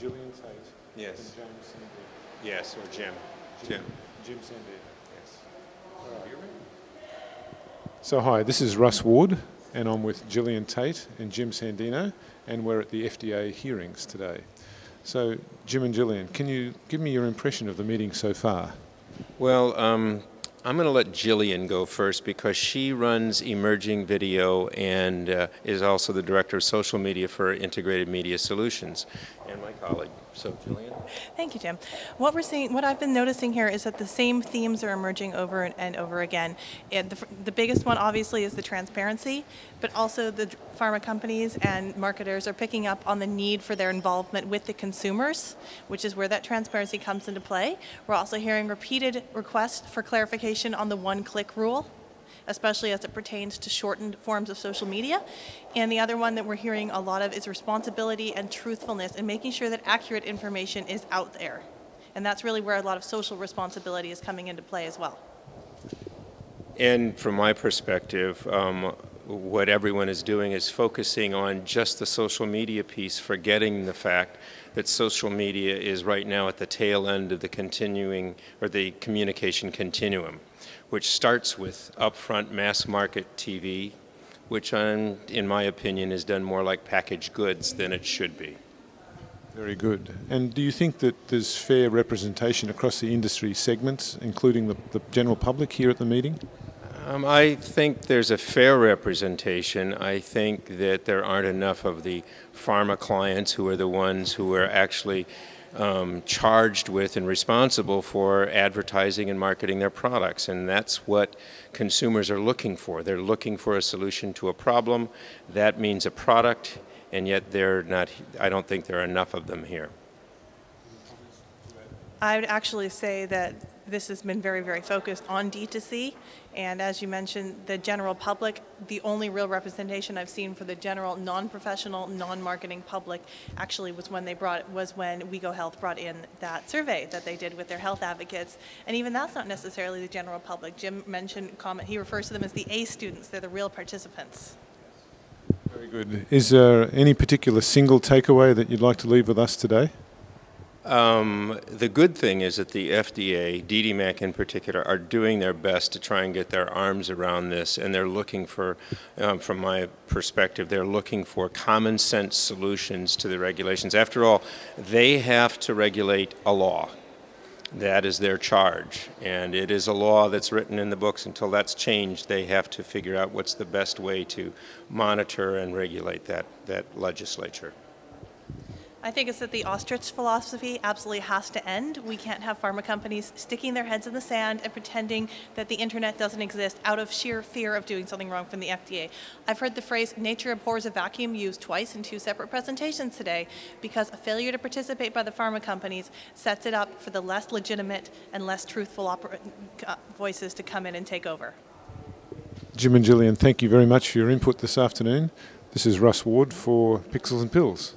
Jillian Tate. Yes. And James Sandino. Yes, or Jim. Jim Sandino. Yes. All right. So hi, this is Russ Ward, and I'm with Jillian Tate and Jim Sandino, and we're at the FDA hearings today. So, Jim and Jillian, can you give me your impression of the meeting so far? Well, I'm going to let Jillian go first because she runs emerging video and is also the director of social media for Integrated Media Solutions, and my colleague. So, Jillian. Thank you, Jim. What we're seeing, what I've been noticing here is that the same themes are emerging over and over again. The biggest one, obviously, is the transparency, but also the pharma companies and marketers are picking up on the need for their involvement with the consumers, which is where that transparency comes into play. We're also hearing repeated requests for clarification on the one-click rule, especially as it pertains to shortened forms of social media. And the other one that we're hearing a lot of is responsibility and truthfulness and making sure that accurate information is out there. And that's really where a lot of social responsibility is coming into play as well. And from my perspective, what everyone is doing is focusing on just the social media piece, forgetting the fact that social media is right now at the tail end of the continuing, or the communication continuum, which starts with upfront mass market TV, which in my opinion is done more like packaged goods than it should be. Very good. And do you think that there's fair representation across the industry segments, including the general public here at the meeting? I think there's a fair representation. I think that there aren't enough of the pharma clients who are the ones who are actually charged with and responsible for advertising and marketing their products, and that's what consumers are looking for. They're looking for a solution to a problem. That means a product, and yet they're not. I don't think there are enough of them here. I would actually say that this has been very, very focused on D2C, and as you mentioned, the general public, the only real representation I've seen for the general non-professional, non-marketing public actually was when WeGo Health brought in that survey that they did with their health advocates, and even that's not necessarily the general public. Jim mentioned, he refers to them as the A students. They're the real participants. Very good. Is there any particular single takeaway that you'd like to leave with us today? The good thing is that the FDA, DDMAC in particular, are doing their best to try and get their arms around this, and they're looking for, from my perspective, they're looking for common sense solutions to the regulations. After all, they have to regulate a law. That is their charge, and it is a law that's written in the books. Until that's changed, they have to figure out what's the best way to monitor and regulate that legislature. I think it's that the ostrich philosophy absolutely has to end. We can't have pharma companies sticking their heads in the sand and pretending that the internet doesn't exist out of sheer fear of doing something wrong from the FDA. I've heard the phrase nature abhors a vacuum used twice in two separate presentations today because a failure to participate by the pharma companies sets it up for the less legitimate and less truthful voices to come in and take over. Jim and Jillian, thank you very much for your input this afternoon. This is Russ Ward for Pixels and Pills.